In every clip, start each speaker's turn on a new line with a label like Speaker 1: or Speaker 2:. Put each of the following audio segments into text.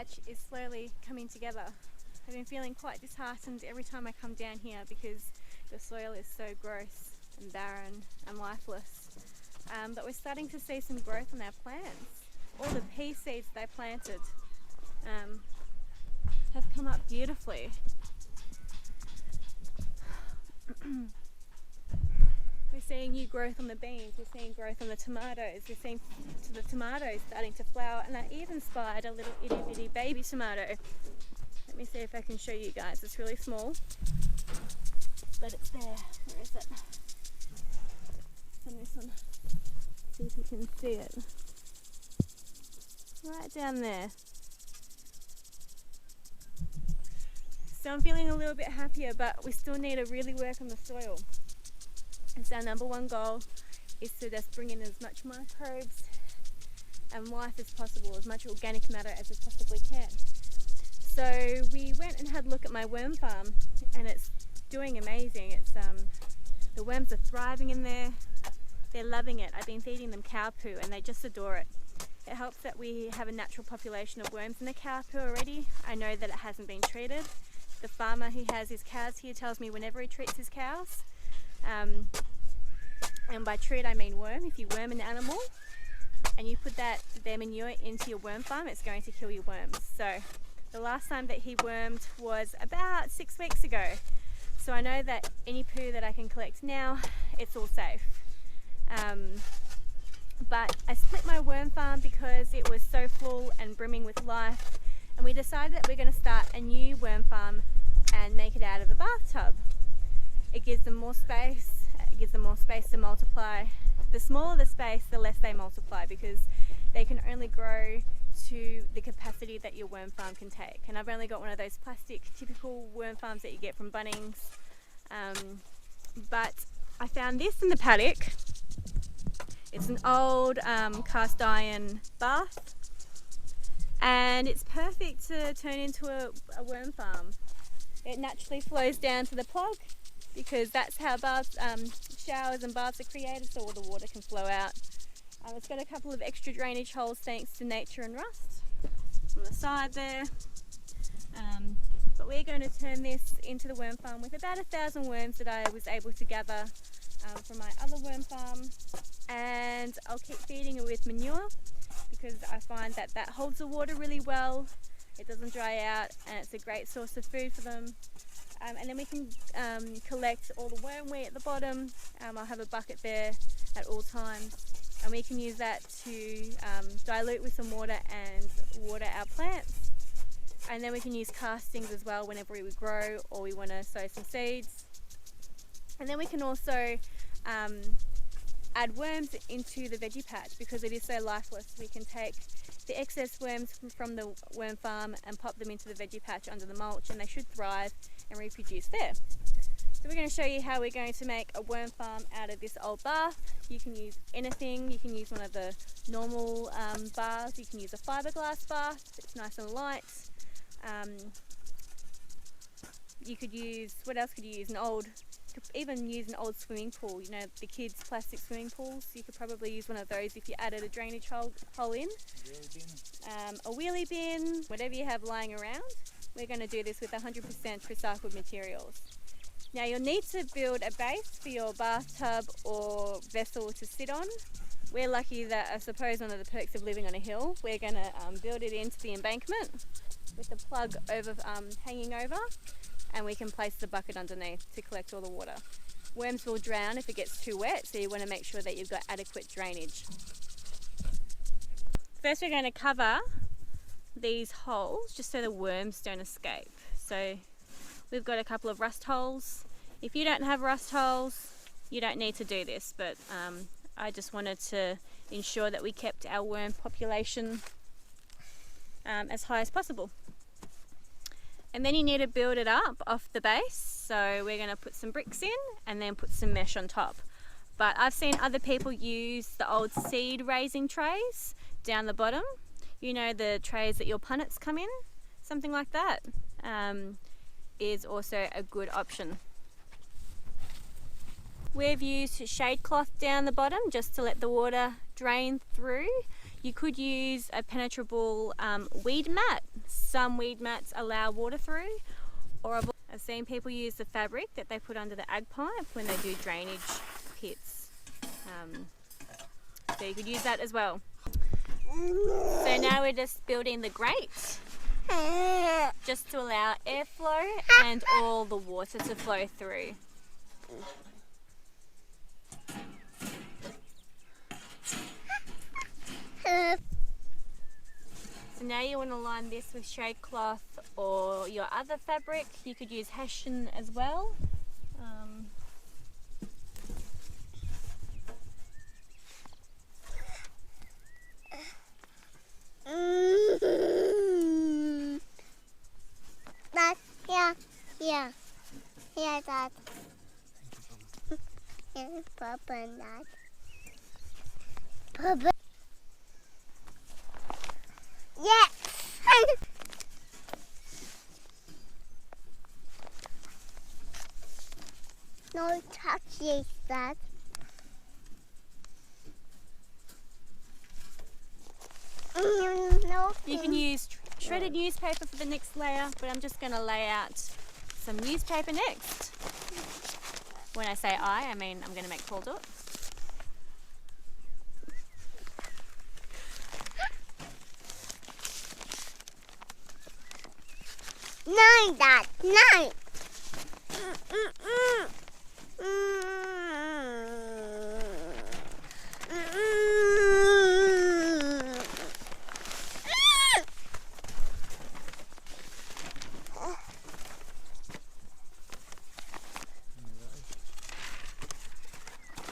Speaker 1: patch is slowly coming together. I've been feeling quite disheartened every time I come down here because the soil is so gross and barren and lifeless. But we're starting to see some growth in our plants. All the pea seeds they planted have come up beautifully. We're seeing new growth on the beans, we're seeing growth on the tomatoes, we're seeing the tomatoes starting to flower, and I even spied a little itty bitty baby tomato. Let me see if I can show you guys. It's really small, but it's there. Where is it? It's on this one. See if you can see it. Right down there. So I'm feeling a little bit happier, but we still need to really work on the soil. It's our number one goal, is to just bring in as much microbes and life as possible, as much organic matter as we possibly can. So we went and had a look at my worm farm, and it's doing amazing. It's the worms are thriving in there. They're loving it. I've been feeding them cow poo and they just adore it. It helps that we have a natural population of worms in the cow poo already. I know that it hasn't been treated. The farmer who has his cows here tells me whenever he treats his cows, and by treat I mean worm. If you worm an animal and you put their manure into your worm farm, it's going to kill your worms. So the last time that he wormed was about 6 weeks ago. So I know that any poo that I can collect now, it's all safe. But I split my worm farm because it was so full and brimming with life, and we decided that we're going to start a new worm farm and make it out of a bathtub. It gives them more space, it gives them more space to multiply. The smaller the space, the less they multiply, because they can only grow to the capacity that your worm farm can take. And I've only got one of those plastic typical worm farms that you get from Bunnings. But I found this in the paddock. It's an old cast iron bath, and it's perfect to turn into a worm farm. It naturally flows down to the plug, because that's how baths, showers and baths are created, so all the water can flow out. It's got a couple of extra drainage holes thanks to nature and rust on the side there. But we're going to turn this into the worm farm with about 1,000 worms that I was able to gather from my other worm farm, and I'll keep feeding it with manure because I find that that holds the water really well. It doesn't dry out, and it's a great source of food for them. And then we can collect all the wormweed at the bottom. I'll have a bucket there at all times, and we can use that to dilute with some water and water our plants. And then we can use castings as well whenever we grow or we want to sow some seeds. And then we can also add worms into the veggie patch because it is so lifeless. We can take the excess worms from the worm farm and pop them into the veggie patch under the mulch, and they should thrive and reproduce there. So we're going to show you how we're going to make a worm farm out of this old bath. You can use anything. You can use one of the normal baths. You can use a fiberglass bath. It's nice and light. You could use, what else could you use? Even use an old swimming pool, you know, the kids' plastic swimming pools. You could probably use one of those if you added a drainage hole in. A wheelie bin, whatever you have lying around. We're going to do this with 100% recycled materials. Now you'll need to build a base for your bathtub or vessel to sit on. We're lucky that, I suppose, one of the perks of living on a hill, we're going to build it into the embankment with the plug hanging over, and we can place the bucket underneath to collect all the water. Worms will drown if it gets too wet, so you want to make sure that you've got adequate drainage. First we're going to cover these holes just so the worms don't escape. So we've got a couple of rust holes. If you don't have rust holes, you don't need to do this, but I just wanted to ensure that we kept our worm population as high as possible. And then you need to build it up off the base. So we're going to put some bricks in and then put some mesh on top. But I've seen other people use the old seed raising trays down the bottom. You know, the trays that your punnets come in, something like that is also a good option. We've used shade cloth down the bottom just to let the water drain through. You could use a penetrable weed mat some weed mats allow water through, or I've seen people use the fabric that they put under the ag pipe when they do drainage pits. So you could use that as well. So now we're just building the grate, just to allow airflow and all the water to flow through. So now you want to line this with shade cloth or your other fabric. You could use hessian as well.
Speaker 2: Dad, here, Dad. Here, Papa and Dad. Papa. Yes. No touches, Dad. No.
Speaker 1: You can use shredded newspaper for the next layer, but I'm just going to lay out some newspaper next. When I say I mean I'm going to make Paul do it.
Speaker 2: Nine, Dad, 9.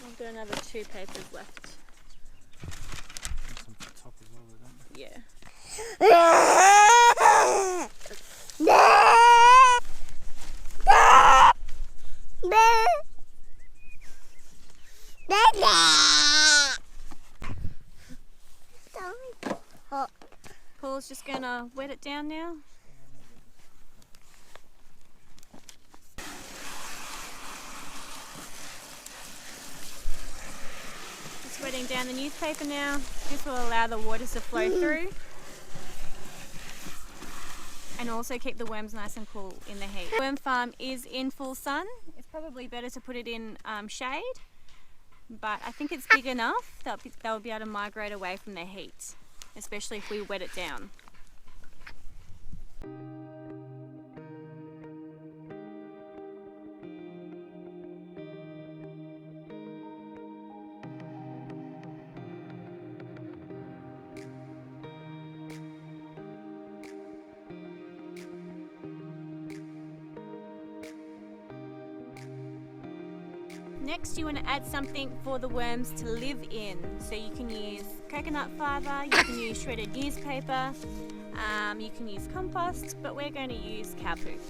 Speaker 1: I've got another 2 papers left.
Speaker 3: Some top as well, don't you?
Speaker 1: Yeah. Paul's just going to wet it down now. Just wetting down the newspaper now. This will allow the water to flow through and also keep the worms nice and cool in the heat. The worm farm is in full sun. It's probably better to put it in shade, but I think it's big enough that they'll be able to migrate away from the heat, especially if we wet it down. Next, you want to add something for the worms to live in. So you can use coconut fibre, you can use shredded newspaper, you can use compost, but we're going to use cow poop.